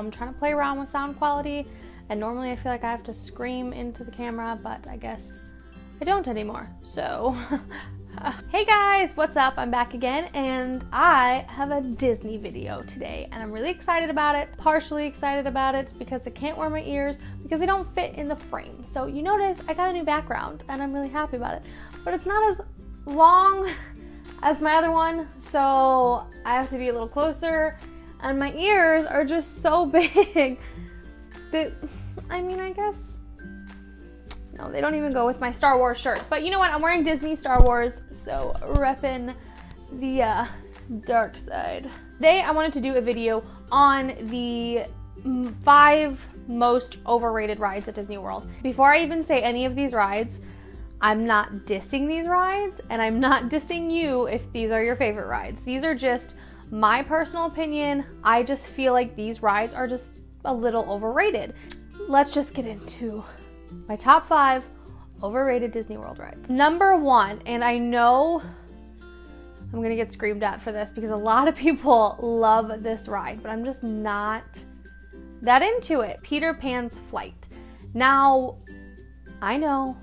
I'm trying to play around with sound quality, and normally I feel like I have to scream into the camera, but I guess I don't anymore. So hey guys, what's up? I'm back again, and I have a Disney video today, and I'm really excited about it. Partially excited about it because I can't wear my ears because they don't fit in the frame. So you notice I got a new background, and I'm really happy about it. But it's not as long as my other one, so I have to be a little closer, and my ears are just so big that, I mean, I guess, no, they don't even go with my Star Wars shirt. But you know what? I'm wearing Disney Star Wars, so repping the dark side. Today, I wanted to do a video on the 5 most overrated rides at Disney World. Before I even say any of these rides, I'm not dissing these rides, and I'm not dissing you if these are your favorite rides. These are just my personal opinion. I just feel like these rides are just a little overrated. Let's just get into my top 5 overrated Disney World rides. Number 1, and I know I'm gonna get screamed at for this because a lot of people love this ride, but I'm just not that into it. Peter Pan's Flight. Now, I know.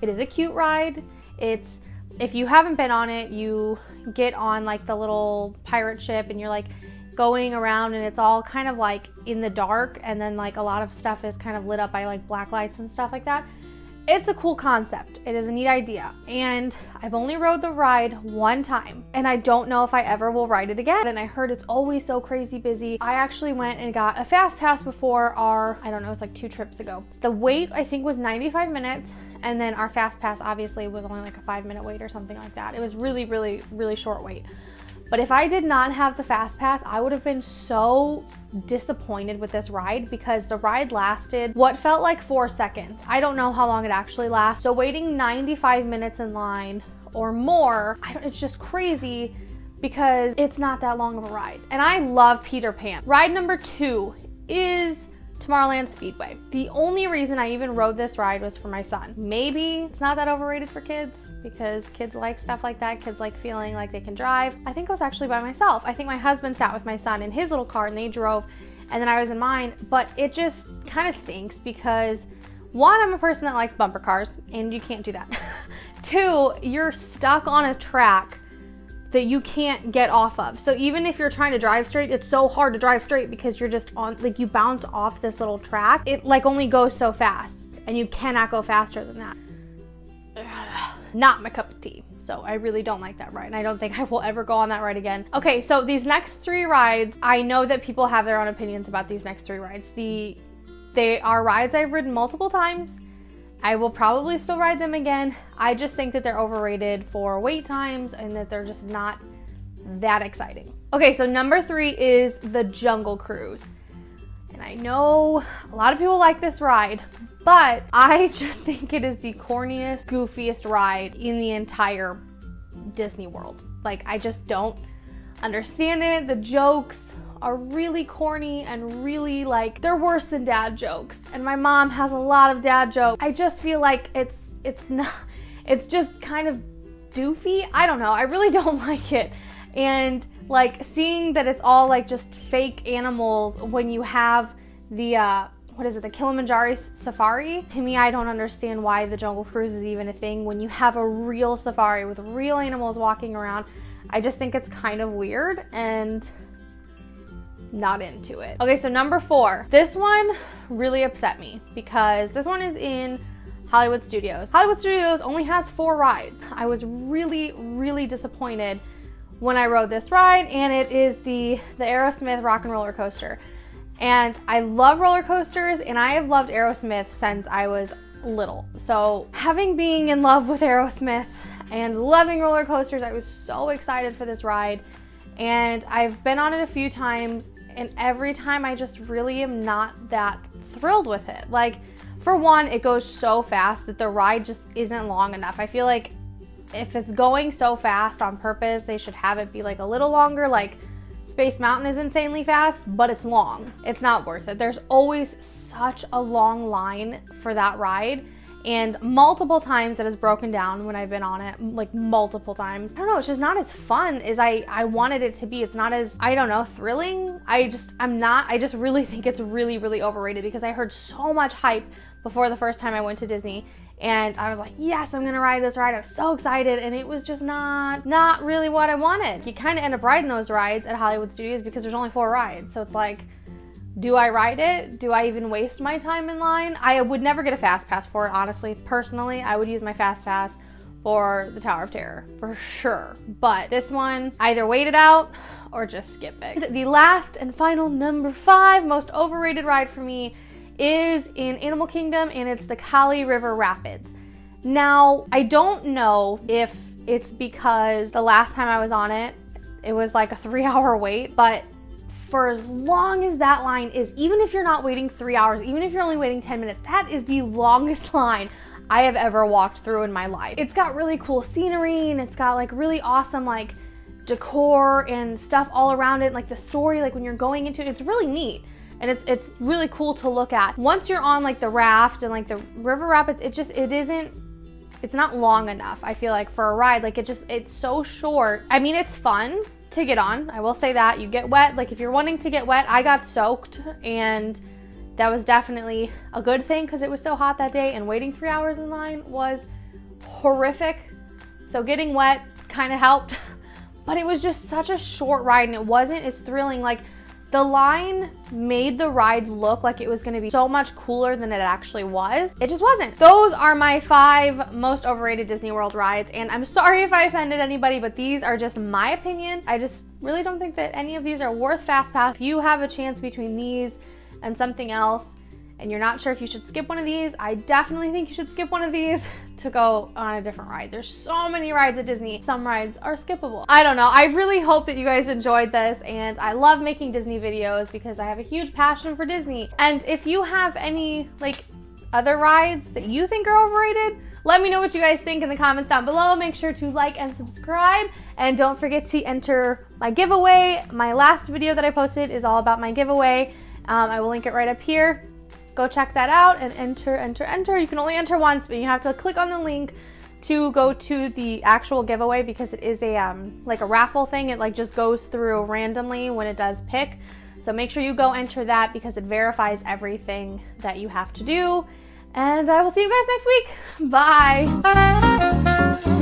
It is a cute ride. It's, if you haven't been on it, you get on like the little pirate ship and you're like going around, and it's all kind of like in the dark, and then like a lot of stuff is kind of lit up by like black lights and stuff like that. It's a cool concept. It is a neat idea, and I've only rode the ride one time, and I don't know if I ever will ride it again. And I heard it's always so crazy busy. I actually went and got a fast pass before our, I don't know, it was like 2 trips ago. The wait I think was 95 minutes, and then our fast pass obviously was only like a 5-minute wait or something like that. It was really short wait. But if I did not have the fast pass, I would have been so disappointed with this ride, because the ride lasted what felt like 4 seconds. I don't know how long it actually lasts. So waiting 95 minutes in line or more, it's just crazy because it's not that long of a ride. And I love Peter Pan. Ride number 2 is Tomorrowland Speedway. The only reason I even rode this ride was for my son. Maybe it's not that overrated for kids because kids like stuff like that. Kids like feeling like they can drive. I think I was actually by myself. I think my husband sat with my son in his little car and they drove, and then I was in mine. But it just kind of stinks because 1, I'm a person that likes bumper cars, and you can't do that. 2, you're stuck on a track that you can't get off of. So even if you're trying to drive straight, it's so hard to drive straight because you're just on, like, you bounce off this little track. It like only goes so fast, and you cannot go faster than that. Not my cup of tea. So I really don't like that ride, and I don't think I will ever go on that ride again. Okay, so these next 3 rides, I know that people have their own opinions about these next 3 rides. They are rides I've ridden multiple times. I will probably still ride them again. I just think that they're overrated for wait times and that they're just not that exciting. Okay, so number 3 is the Jungle Cruise. And I know a lot of people like this ride, but I just think it is the corniest, goofiest ride in the entire Disney World. Like, I just don't understand it. The jokes are really corny and really, like, they're worse than dad jokes. And my mom has a lot of dad jokes. I just feel like it's just kind of doofy. I don't know. I really don't like it. And like seeing that it's all like just fake animals when you have the what is it, the Kilimanjaro safari. To me, I don't understand why the Jungle Cruise is even a thing when you have a real safari with real animals walking around. I just think it's kind of weird and not into it. Okay, so number 4. This one really upset me because this one is in Hollywood Studios. Hollywood Studios only has 4 rides. I was really disappointed when I rode this ride, and it is the Aerosmith Rock and Roller Coaster. And I love roller coasters, and I have loved Aerosmith since I was little. So having being in love with Aerosmith and loving roller coasters, I was so excited for this ride. And I've been on it a few times, and every time I just really am not that thrilled with it. Like, for one, it goes so fast that the ride just isn't long enough. I feel like if it's going so fast on purpose, they should have it be like a little longer. Like, Space Mountain is insanely fast, but it's long. It's not worth it. There's always such a long line for that ride, and multiple times it has broken down when I've been on it, like multiple times. I don't know, it's just not as fun as I wanted it to be. It's not as, I don't know, thrilling. I just really think it's really, really overrated because I heard so much hype before the first time I went to Disney. And I was like, yes, I'm gonna ride this ride. I was so excited, and it was just not really what I wanted. You kind of end up riding those rides at Hollywood Studios because there's only 4 rides. So it's like, do I ride it? Do I even waste my time in line? I would never get a fast pass for it, honestly. Personally, I would use my fast pass for the Tower of Terror, for sure. But this one, either wait it out or just skip it. The last and final number 5 most overrated ride for me is in Animal Kingdom, and it's the Kali River Rapids. Now, I don't know if it's because the last time I was on it, it was like a 3-hour wait, but for as long as that line is, even if you're not waiting 3 hours, even if you're only waiting 10 minutes, that is the longest line I have ever walked through in my life. It's got really cool scenery, and it's got like really awesome like decor and stuff all around it, like the story, like when you're going into it, it's really neat. And it's really cool to look at. Once you're on like the raft and like the river rapids, it's not long enough, I feel like, for a ride. Like it's so short. I mean, it's fun to get on, I will say that. You get wet, like if you're wanting to get wet, I got soaked, and that was definitely a good thing because it was so hot that day, and waiting 3 hours in line was horrific. So getting wet kind of helped, but it was just such a short ride, and it wasn't as thrilling. Like, the line made the ride look like it was going to be so much cooler than it actually was. It just wasn't. Those are my 5 most overrated Disney World rides, and I'm sorry if I offended anybody, but these are just my opinion. I just really don't think that any of these are worth fast pass. If you have a chance between these and something else, and you're not sure if you should skip one of these, I definitely think you should skip one of these to go on a different ride. There's so many rides at Disney. Some rides are skippable. I don't know. I really hope that you guys enjoyed this, and I love making Disney videos because I have a huge passion for Disney. And if you have any like other rides that you think are overrated, let me know what you guys think in the comments down below. Make sure to like and subscribe, and don't forget to enter my giveaway. My last video that I posted is all about my giveaway. I will link it right up here. Go check that out and enter. You can only enter once, but you have to click on the link to go to the actual giveaway because it is a like a raffle thing. It like just goes through randomly when it does pick. So make sure you go enter that because it verifies everything that you have to do. And I will see you guys next week. Bye.